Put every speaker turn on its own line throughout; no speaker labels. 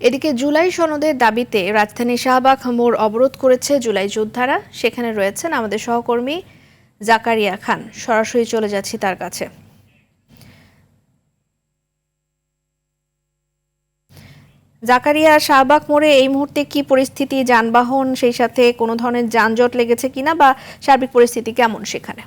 এদিকে জুলাই সনদের দাবিতে রাজধানী শাহবাগ মোড় অবরোধ করেছে জুলাই যোদ্ধারা। সেখানে রয়েছেন আমাদের সহকর্মী জাকারিয়া খান। সরাসরি চলে যাচ্ছি তার কাছে। জাকারিয়া, শাহবাগ মোড়ে এই মুহূর্তে কি পরিস্থিতি? যানবাহন সেই সাথে কোনো ধরনের যানজট লেগেছে কিনা, বা সার্বিক পরিস্থিতি কেমন সেখানে?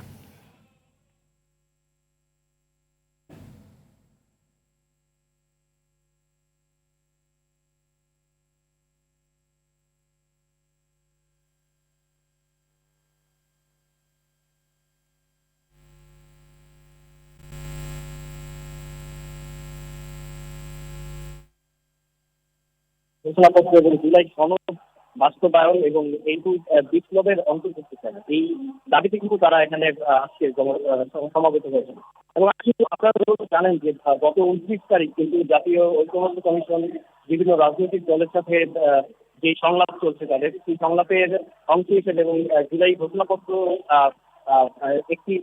ঘোষণাপত্র এবং জুলাই সনদ বাস্তবায়ন এবং এই বিপ্লবের অন্তর্ভুক্ত করা, এই দাবিতে কিন্তু তারা এখানে আজকে সমাবেত হয়েছেন। এবং কিন্তু আপনারা জানেন যে গত 29 তারিখ কিন্তু জাতীয় ঐক্যমত্য কমিশন বিভিন্ন রাজনৈতিক দলের সাথে যে সংলাপ চলছে তাদের, সেই সংলাপের অংশ হিসেবে এবং জুলাই ঘোষণাপত্র একটি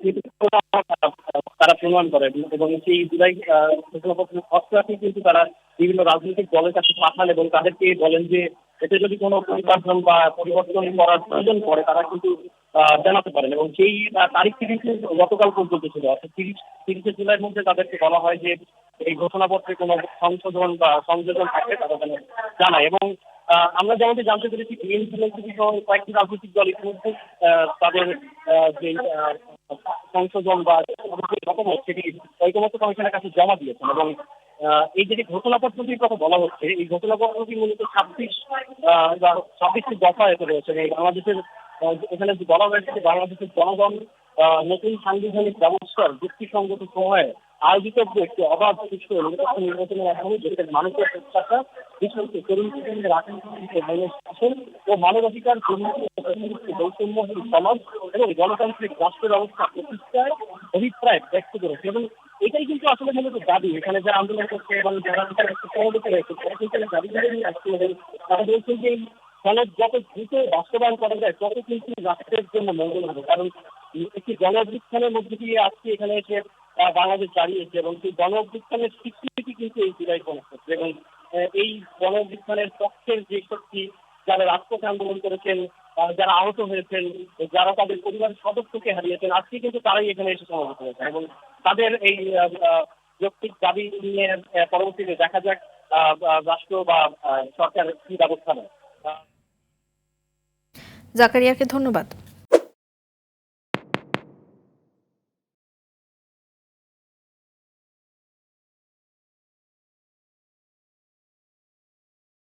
তারা প্রমাণ করে এবং সেই জুলাই ঘোষণাপত্রের খসড়াটি কিন্তু তারা বিভিন্ন রাজনৈতিক দলের কাছে পাঠান এবং তাদেরকে বলেন যে এতে যদি কোনো পরিবর্তন বা পরিবর্তন করার প্রয়োজন পড়ে তারা কিন্তু জানাতে পারেন। এবং সেই তারিখটি কিন্তু গতকাল পর্যন্ত ছিল, অর্থাৎ 30 জুলাইয়ের মধ্যে তাদেরকে বলা হয় যে এই ঘোষণাপত্রে কোনো সংশোধন বা সংযোজন থাকলে তারা যেন জানায়। এবং আমরা যেমনটি জানতে পেরেছি, বিএনপি সহ কয়েকটি রাজনৈতিক দল ইতিমধ্যে তাদের যে সংশোধন বা মতামত সেটি ঐকমত্য কমিশনের কাছে জমা দিয়েছেন। এবং এই যে ঘোষণাপত্রটির কথা বলা হচ্ছে, এই ঘোষণাপত্রটি মূলত 26টি দফা এতে রয়েছে। এই বাংলাদেশের এখানে বলা হয়েছে যে বাংলাদেশের জনগণ নতুন সাংবিধানিক ব্যবস্থার যুক্তিসঙ্গত সময়ে আয়োজিত একটি অবাধ সুষ্ঠু নিরপেক্ষ নির্বাচনের মাধ্যমে দেশের মানুষের প্রত্যাশা, বিশেষ করে রাজনীতি শাসন ও মানবাধিকার বৈষম্যহীন সমাজ এবং গণতান্ত্রিক রাষ্ট্র ব্যবস্থা প্রতিষ্ঠায় অভিপ্রায় ব্যক্ত করেছে। এবং এটাই কিন্তু আসলে মূলত দাবি এখানে যারা আন্দোলন করছে এবং যারা সমাবেত রয়েছে তারা কিন্তু দাবি ধরে নিয়ে আসছে। এবং তারা বলছেন যে সনদ যত দ্রুত বাস্তবায়ন করা যায় তত কিন্তু রাষ্ট্রের জন্য মঙ্গল হবে। কারণ একটি গণ অভ্যুত্থানের মধ্যে দিয়ে আজকে এখানে এসে বাংলাদেশ দাঁড়িয়েছে এবং সেই গণ অভ্যুত্থানের স্বীকৃতি কিন্তু এই জুলাই কর্মসূচি। এবং এই গণ অভ্যুত্থানের পক্ষের যে শক্তি, যারা রাজপথে আন্দোলন করেছেন, যারা আহত হয়েছেন, যারা তাদের পরিবারের সদস্যকে হারিয়েছেন, আজকে কিন্তু তারাই এখানে এসে সমাবেত হয়েছে। এবং তাদের এই যৌক্তিক দাবি নিয়ে পরবর্তীতে দেখা যাক রাষ্ট্র বা সরকার কি ব্যবস্থা নেয়।
জাকারিয়াকে ধন্যবাদ।